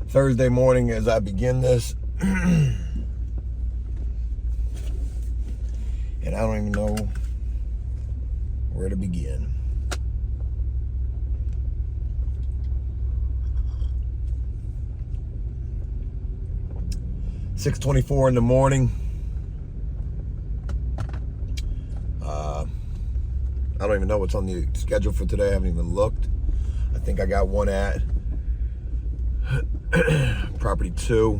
Thursday morning as I begin this. And I don't even know where to begin. $6:24 in the morning. I don't even know what's on the schedule for today. I haven't even looked. I think I got one at property 2,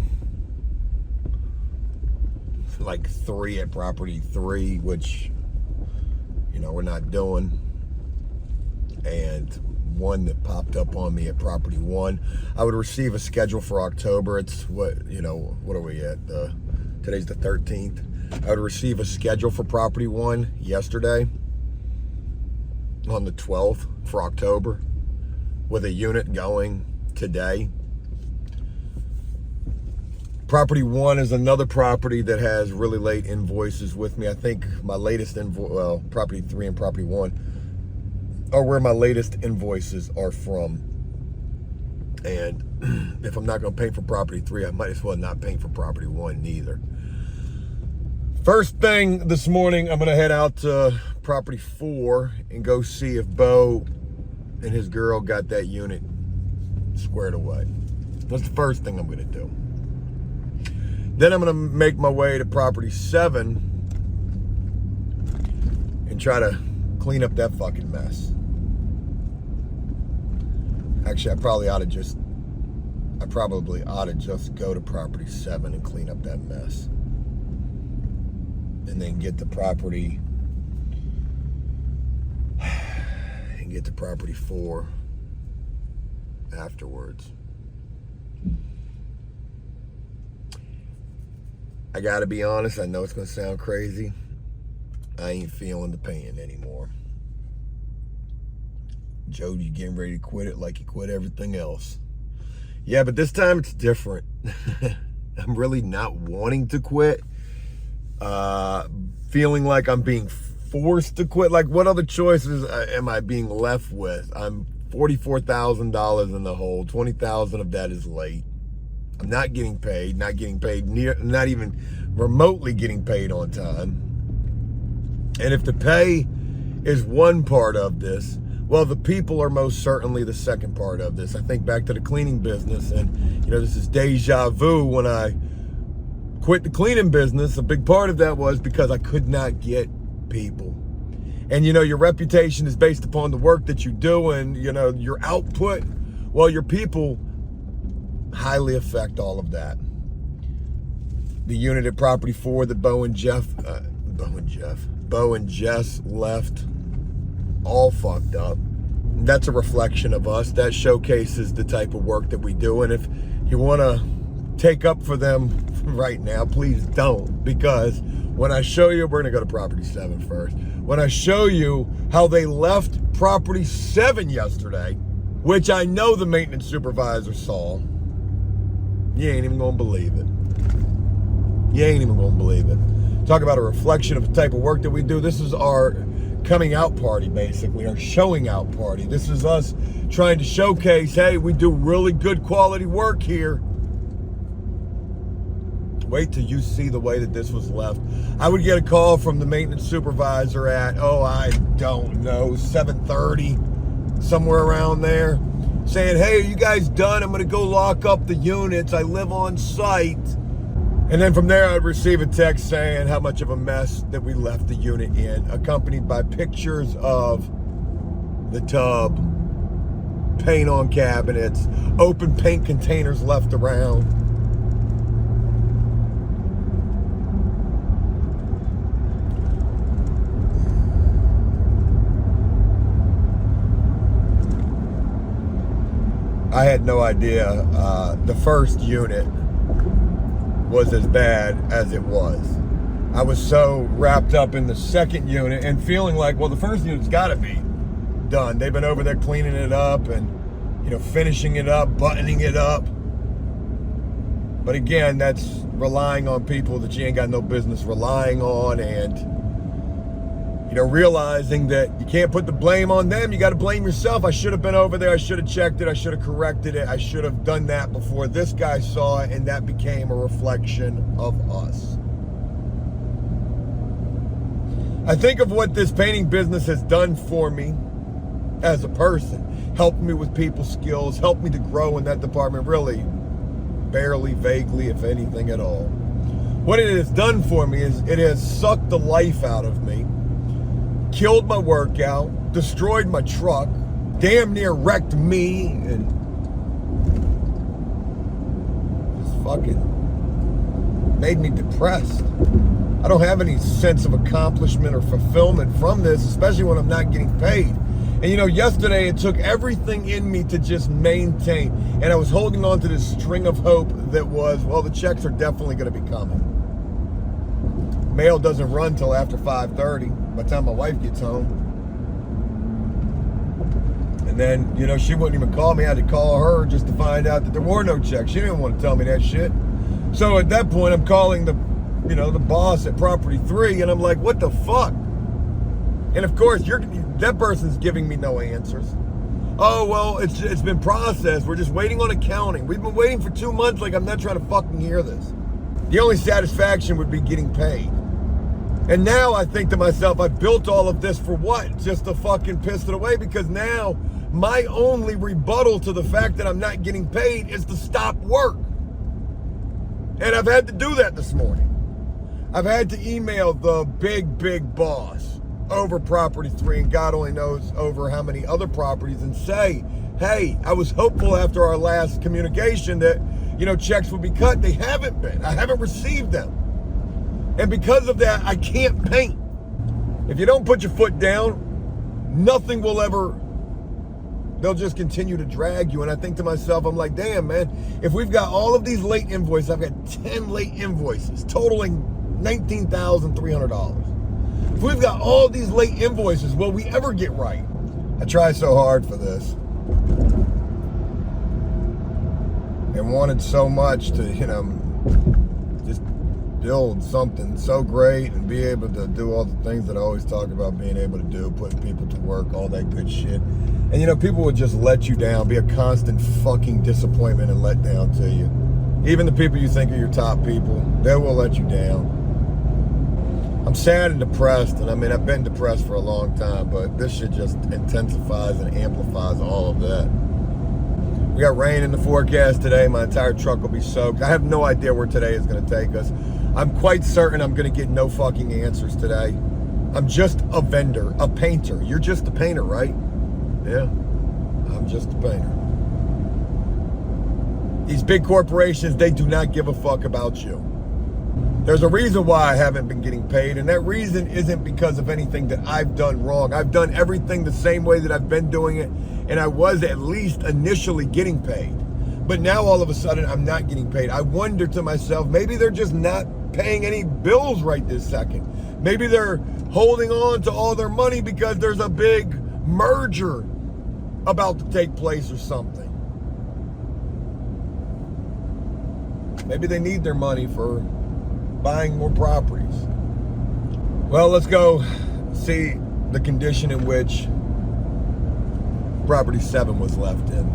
like 3 at property 3, which, you know, we're not doing, and one that popped up on me at property 1. I would receive a schedule for October. It's what are we at? Today's the 13th. I would receive a schedule for property 1 yesterday on the 12th for October with a unit going today. Property 1 is another property that has really late invoices with me. I think my latest invoice, well, property 3 and property 1 are where my latest invoices are from. And if I'm not going to pay for property 3, I might as well not pay for property 1 neither. First thing this morning, I'm going to head out to property 4 and go see if Bo and his girl got that unit squared away. That's the first thing I'm going to do. Then I'm going to make my way to property 7 and try to clean up that fucking mess. Actually, I probably ought to just go to property 7 and clean up that mess. And then get to property 4 afterwards. I gotta be honest, I know it's gonna sound crazy. I ain't feeling the pain anymore. Joe, you getting ready to quit it like you quit everything else. Yeah, but this time it's different. I'm really not wanting to quit. Feeling like I'm being forced to quit. Like, what other choices am I being left with? I'm $44,000 in the hole. 20,000 of that is late. I'm not getting paid, not even remotely getting paid on time. And if the pay is one part of this, well, the people are most certainly the second part of this. I think back to the cleaning business, and, you know, this is deja vu. When I quit the cleaning business, a big part of that was because I could not get people. And, you know, your reputation is based upon the work that you do and, you know, your output. Well, your people highly affect all of that. The unit at property 4 that Bo and Jess left, all fucked up. That's a reflection of us. That showcases the type of work that we do. And if you want to take up for them right now, please don't, because when I show you, we're gonna go to property 7 first. When I show you how they left property 7 yesterday, which I know the maintenance supervisor saw, you ain't even gonna believe it. You ain't even gonna believe it. Talk about a reflection of the type of work that we do. This is our coming out party, basically, our showing out party. This is us trying to showcase, hey, we do really good quality work here. Wait till you see the way that this was left. I would get a call from the maintenance supervisor at, I don't know, 7:30, somewhere around there, saying, hey, are you guys done? I'm gonna go lock up the units. I live on site. And then from there, I'd receive a text saying how much of a mess that we left the unit in, accompanied by pictures of the tub, paint on cabinets, open paint containers left around. I had no idea the first unit was as bad as it was. I was so wrapped up in the second unit and feeling like, well, the first unit's got to be done. They've been over there cleaning it up and, you know, finishing it up, buttoning it up. But again, that's relying on people that you ain't got no business relying on. And You know, realizing that you can't put the blame on them, you got to blame yourself. I should have been over there, I should have checked it, I should have corrected it, I should have done that before this guy saw it, and that became a reflection of us. I think of what this painting business has done for me as a person, helped me with people skills, helped me to grow in that department, really, barely, vaguely, if anything at all. What it has done for me is it has sucked the life out of me, killed my workout, destroyed my truck, damn near wrecked me, and just fucking made me depressed. I don't have any sense of accomplishment or fulfillment from this, especially when I'm not getting paid. And you know, yesterday it took everything in me to just maintain. And I was holding on to this string of hope that was, well, the checks are definitely going to be coming. Mail doesn't run till after 5:30 by the time my wife gets home. And then, you know, she wouldn't even call me. I had to call her just to find out that there were no checks. She didn't want to tell me that shit. So at that point, I'm calling the boss at Property 3, and I'm like, what the fuck? And of course, that person's giving me no answers. Oh, well, it's been processed. We're just waiting on accounting. We've been waiting for 2 months. Like, I'm not trying to fucking hear this. The only satisfaction would be getting paid. And now I think to myself, I built all of this for what? Just to fucking piss it away, because now my only rebuttal to the fact that I'm not getting paid is to stop work. And I've had to do that this morning. I've had to email the big boss over Property 3, and God only knows over how many other properties, and say, hey, I was hopeful after our last communication that, you know, checks would be cut. They haven't been. I haven't received them. And because of that, I can't paint. If you don't put your foot down, nothing will ever, they'll just continue to drag you. And I think to myself, I'm like, damn, man, if we've got all of these late invoices, I've got 10 late invoices totaling $19,300. If we've got all these late invoices, will we ever get right? I try so hard for this and wanted so much to, you know, just build something so great and be able to do all the things that I always talk about being able to do, putting people to work, all that good shit. And you know, people would just let you down, be a constant fucking disappointment and let down to you. Even the people you think are your top people, they will let you down. I'm sad and depressed, and I mean, I've been depressed for a long time, but this shit just intensifies and amplifies all of that. We got rain in the forecast today. My entire truck will be soaked. I have no idea where today is going to take us. I'm quite certain I'm going to get no fucking answers today. I'm just a vendor, a painter. You're just a painter, right? Yeah, I'm just a painter. These big corporations, they do not give a fuck about you. There's a reason why I haven't been getting paid, and that reason isn't because of anything that I've done wrong. I've done everything the same way that I've been doing it, and I was at least initially getting paid. But now all of a sudden, I'm not getting paid. I wonder to myself, maybe they're just not paying any bills right this second. Maybe they're holding on to all their money because there's a big merger about to take place or something. Maybe they need their money for buying more properties. Well, let's go see the condition in which Property 7 was left in.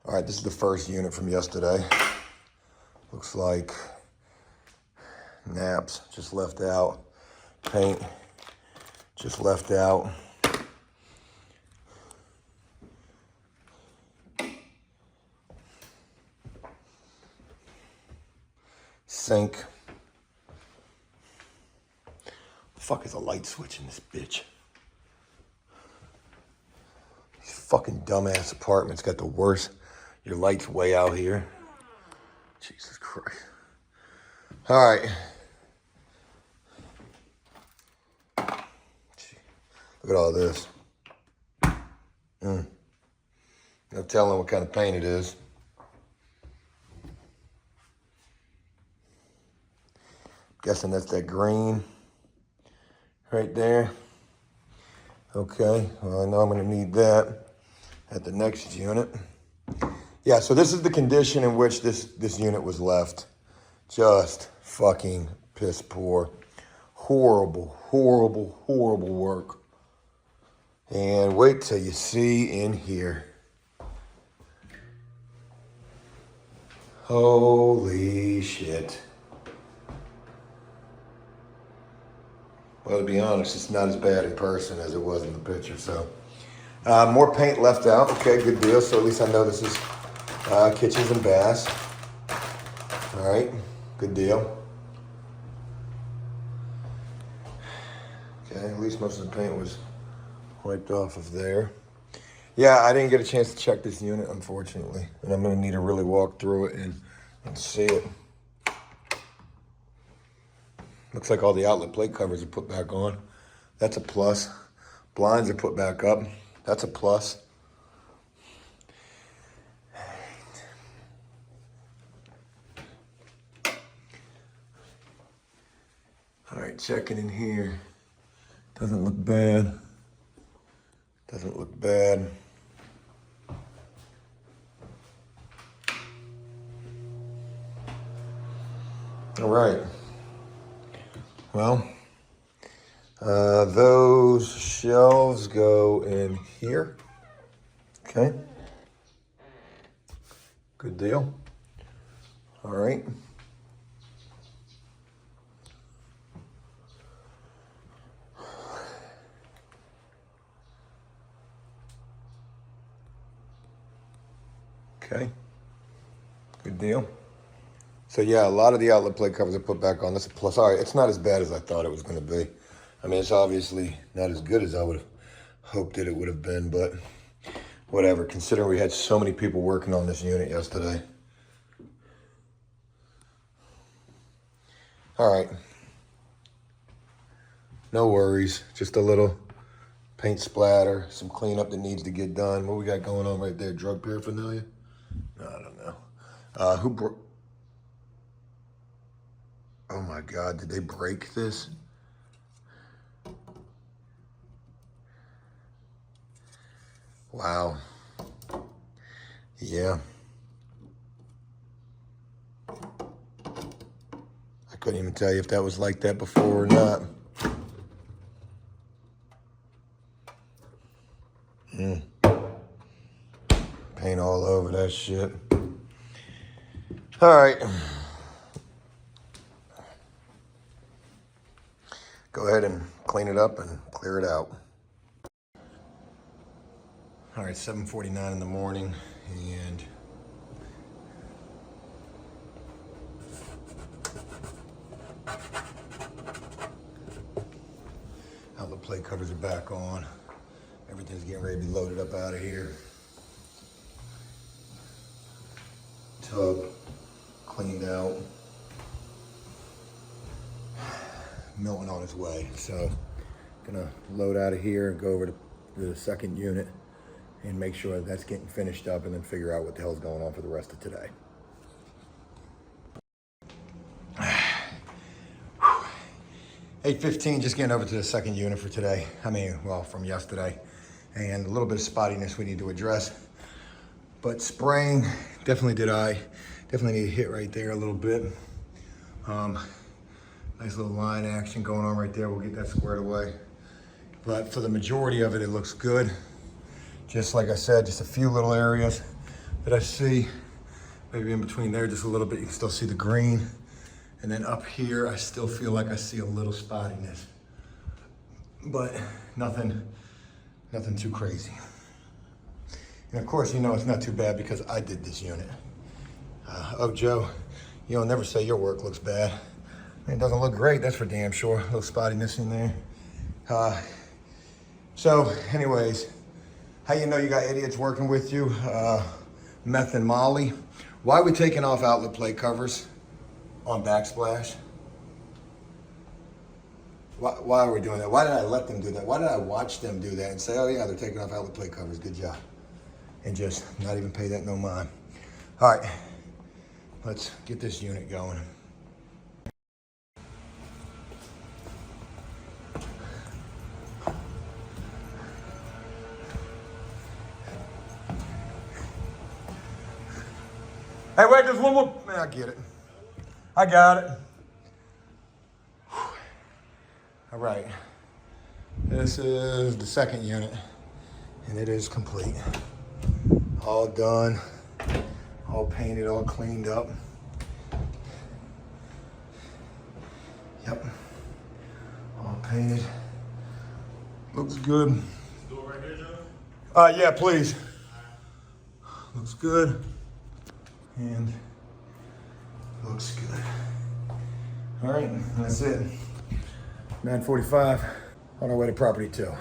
All right, this is the first unit from yesterday. Looks like naps just left out, paint just left out. Sink. The fuck is a light switch in this bitch? These fucking dumbass apartments got the worst. Your light's way out here. Jesus Christ. All right. Look at all this. No telling what kind of paint it is. Guessing that's that green right there. Okay, well, I know I'm gonna need that at the next unit. Yeah, so this is the condition in which this unit was left. Just fucking piss poor. Horrible, horrible, horrible work. And wait till you see in here. Holy shit. Well, to be honest, it's not as bad in person as it was in the picture, so. More paint left out. Okay, good deal. So at least I know this is kitchens and baths. All right, good deal. Okay, at least most of the paint was wiped off of there. Yeah, I didn't get a chance to check this unit, unfortunately. And I'm gonna need to really walk through it and see it. Looks like all the outlet plate covers are put back on. That's a plus. Blinds are put back up. That's a plus. All right, checking in here. Doesn't look bad. Doesn't look bad. All right. Well, those shelves go in here. Okay. Good deal. All right. Okay. Good deal. So yeah, a lot of the outlet plate covers are put back on. That's a plus. All right, it's not as bad as I thought it was going to be. I mean, it's obviously not as good as I would have hoped that it would have been, but whatever, considering we had so many people working on this unit yesterday. All right. No worries. Just a little paint splatter, some cleanup that needs to get done. What we got going on right there? Drug paraphernalia? No, I don't know. Who broke? Oh my God, did they break this? Wow. Yeah. I couldn't even tell you if that was like that before or not. Paint all over that shit. All right. Go ahead and clean it up and clear it out. All right, 7:49 in the morning, and outlet plate covers are back on. Everything's getting ready to be loaded up out of here. Tub cleaned out. Milton on his way. So gonna load out of here and go over to the second unit and make sure that's getting finished up and then figure out what the hell's going on for the rest of today. 8:15, just getting over to the second unit for today. I mean, well, from yesterday. And a little bit of spottiness we need to address. But spraying, definitely need a hit right there a little bit. Nice little line action going on right there. We'll get that squared away. But for the majority of it, it looks good. Just like I said, just a few little areas that I see. Maybe in between there, just a little bit, you can still see the green. And then up here, I still feel like I see a little spottiness. But nothing too crazy. And of course, you know it's not too bad because I did this unit. Oh, Joe, you'll never say your work looks bad. It doesn't look great, that's for damn sure. A little spottiness in there. So anyways, how you know you got idiots working with you? Meth and Molly. Why are we taking off outlet plate covers on backsplash? Why are we doing that? Why did I let them do that? Why did I watch them do that and say, oh yeah, they're taking off outlet plate covers, good job. And just not even pay that no mind. All right, let's get this unit going. Hey, wait, there's one more. Man, I get it. I got it. All right, this is the second unit, and it is complete. All done, all painted, all cleaned up. Yep, all painted. Looks good. Door right here, Joe? Yeah, please. Looks good, and looks good. All right, that's it. 9:45, on our way to property 2.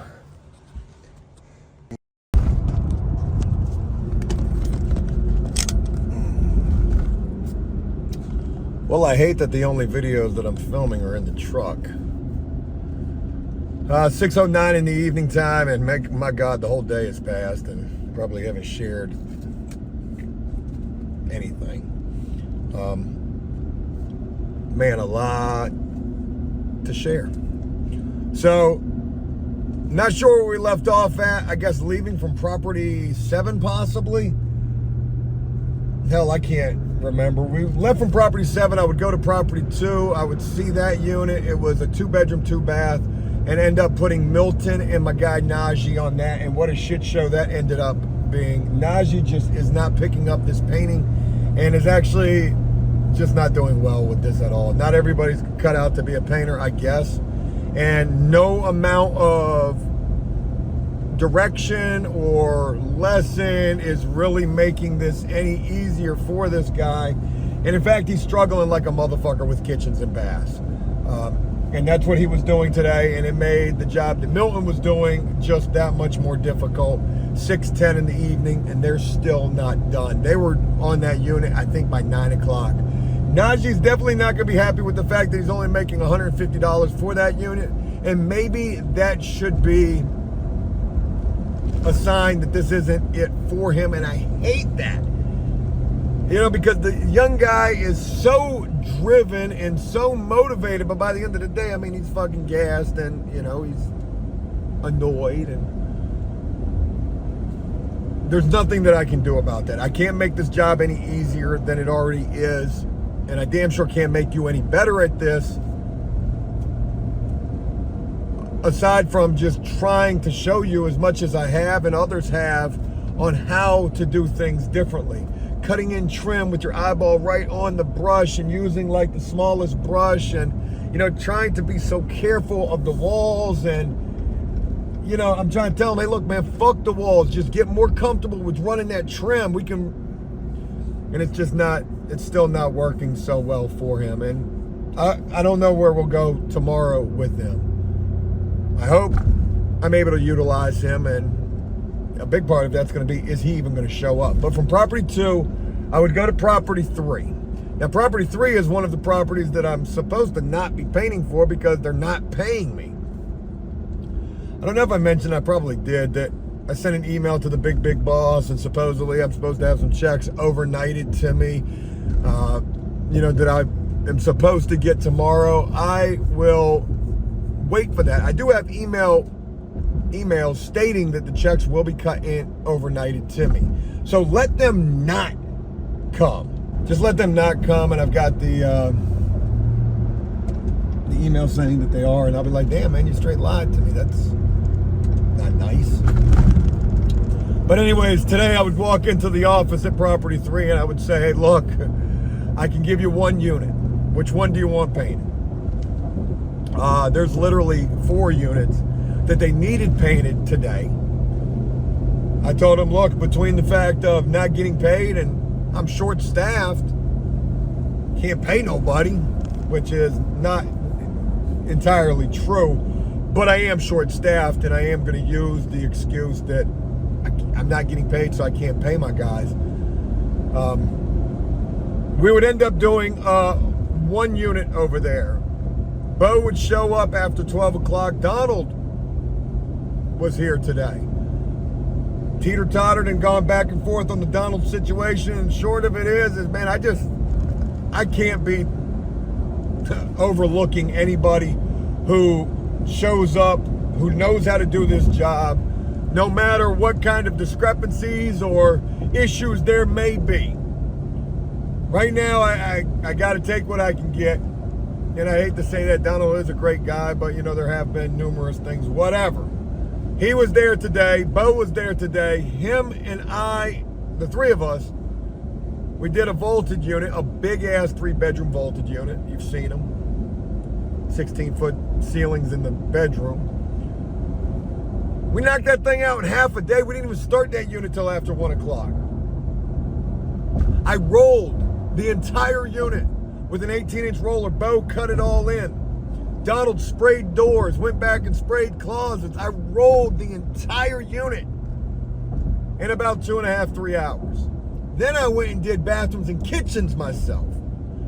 Well, I hate that the only videos that I'm filming are in the truck. 6:09 in the evening time, and my God, the whole day has passed, and probably haven't shared anything. Man, a lot to share. So, not sure where we left off at. I guess leaving from property 7, possibly. Hell, I can't remember. We left from property 7. I would go to property 2. I would see that unit. It was a 2-bedroom, 2-bath, and end up putting Milton and my guy Najee on that. And what a shit show that ended up being. Najee just is not picking up this painting and is actually just not doing well with this at all. Not everybody's cut out to be a painter, I guess. And no amount of direction or lesson is really making this any easier for this guy. And in fact, he's struggling like a motherfucker with kitchens and baths. And that's what he was doing today, and it made the job that Milton was doing just that much more difficult. 6:10 in the evening, and they're still not done. They were on that unit, I think, by 9 o'clock. Najee's definitely not going to be happy with the fact that he's only making $150 for that unit, and maybe that should be a sign that this isn't it for him, and I hate that. You know, because the young guy is so driven and so motivated, but by the end of the day, I mean, he's fucking gassed and, you know, he's annoyed, and there's nothing that I can do about that. I can't make this job any easier than it already is, and I damn sure can't make you any better at this, aside from just trying to show you as much as I have and others have on how to do things differently. Cutting in trim with your eyeball right on the brush and using like the smallest brush, and, you know, trying to be so careful of the walls. And, you know, I'm trying to tell him, hey, look, man, fuck the walls. Just get more comfortable with running that trim. We can, and it's just not, it's still not working so well for him. And I don't know where we'll go tomorrow with him. I hope I'm able to utilize him, and a big part of that's going to be, is he even going to show up? But from property 2, I would go to property 3. Now, property 3 is one of the properties that I'm supposed to not be painting for because they're not paying me. I don't know if I mentioned, I probably did, that I sent an email to the big boss, and supposedly I'm supposed to have some checks overnighted to me, you know, that I am supposed to get tomorrow. I will wait for that. I do have emails stating that the checks will be cut in overnighted to me. So let them not come. Just let them not come, and I've got the email saying that they are, and I'll be like, damn, man, you straight lied to me. That's not nice. But anyways, today I would walk into the office at property 3 and I would say, hey, look, I can give you 1 unit. Which one do you want painted? There's literally 4 units that they needed painted today. I told them, look, between the fact of not getting paid and I'm short-staffed, can't pay nobody, which is not entirely true, but I am short-staffed, and I am going to use the excuse that I'm not getting paid, so I can't pay my guys. We would end up doing 1 unit over there. Bo would show up after 12 o'clock. Donald was here today. Teeter-tottered and gone back and forth on the Donald situation, and short of it is man, I can't be overlooking anybody who shows up, who knows how to do this job, no matter what kind of discrepancies or issues there may be. Right now, I got to take what I can get, and I hate to say that, Donald is a great guy, but you know, there have been numerous things, whatever. He was there today, Bo was there today, him and I, the three of us, we did a vaulted unit, a big ass 3-bedroom vaulted unit. You've seen them. 16-foot ceilings in the bedroom. We knocked that thing out in half a day. We didn't even start that unit till after 1 o'clock. I rolled the entire unit with an 18-inch roller. Bo cut it all in. Donald sprayed doors, went back and sprayed closets. I rolled the entire unit in about 2.5, 3 hours. Then I went and did bathrooms and kitchens myself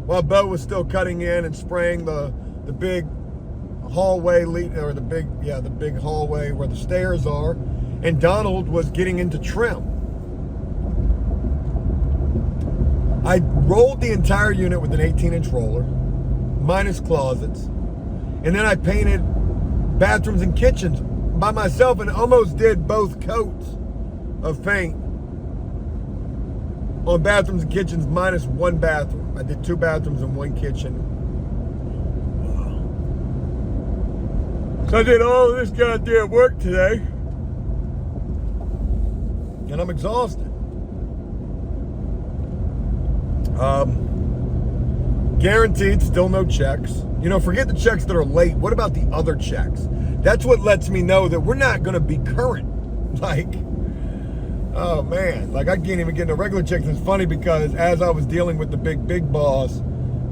while Bo was still cutting in and spraying the big hallway or the big hallway where the stairs are, and Donald was getting into trim. I rolled the entire unit with an 18-inch roller, minus closets, and then I painted bathrooms and kitchens by myself and almost did both coats of paint on bathrooms and kitchens minus 1 bathroom. I did 2 bathrooms and 1 kitchen. So I did all of this goddamn work today, and I'm exhausted. Guaranteed, still no checks. You know, forget the checks that are late. What about the other checks? That's what lets me know that we're not going to be current. Like, oh man, like I can't even get no regular checks. It's funny because as I was dealing with the big boss,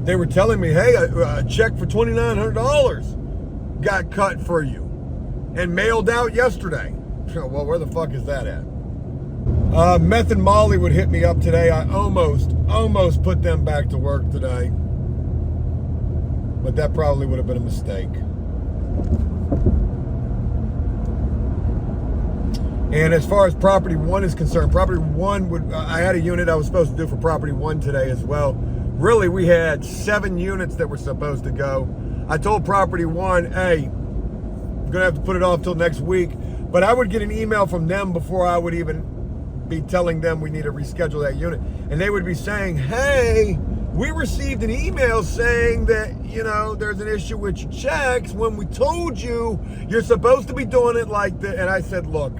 they were telling me, hey, a check for $2,900 got cut for you and mailed out yesterday. Well, where the fuck is that at? Meth and Molly would hit me up today. I almost put them back to work today, but that probably would have been a mistake. And as far as property 1 is concerned, property 1 I had a unit I was supposed to do for property 1 today as well. Really, we had 7 units that were supposed to go. I told property 1, hey, I'm gonna have to put it off till next week, but I would get an email from them before I would even be telling them we need to reschedule that unit. And they would be saying, hey, we received an email saying that, you know, there's an issue with your checks when we told you you're supposed to be doing it like this. And I said, look,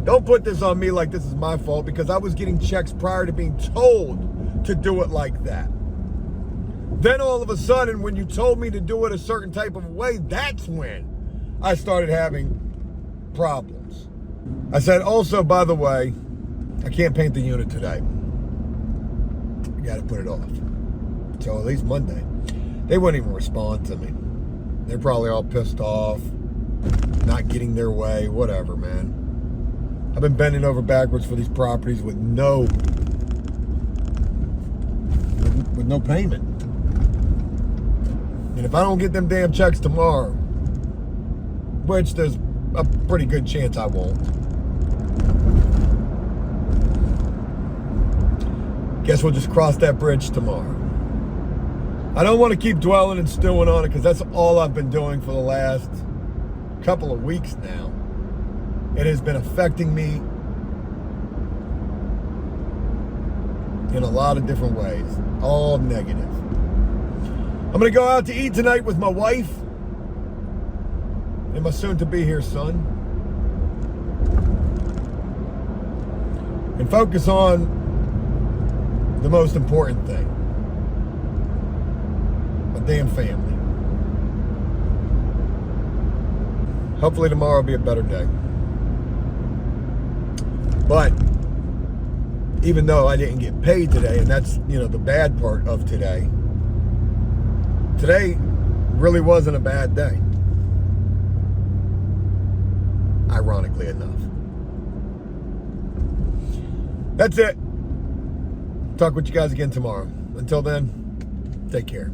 don't put this on me like this is my fault, because I was getting checks prior to being told to do it like that. Then all of a sudden, when you told me to do it a certain type of way, that's when I started having problems. I said, also, by the way, I can't paint the unit today. I got to put it off. So at least Monday. They wouldn't even respond to me. They're probably all pissed off, not getting their way, whatever, man. I've been bending over backwards for these properties with no payment. And if I don't get them damn checks tomorrow, which there's a pretty good chance I won't, guess we'll just cross that bridge tomorrow. I don't want to keep dwelling and stewing on it, because that's all I've been doing for the last couple of weeks now. It has been affecting me in a lot of different ways, all negative. I'm gonna go out to eat tonight with my wife and my soon-to-be here son, and focus on the most important thing, my damn family. Hopefully tomorrow will be a better day. But even though I didn't get paid today, and that's, you know, the bad part of today, today really wasn't a bad day, ironically enough. That's it. Talk with you guys again tomorrow. Until then, take care.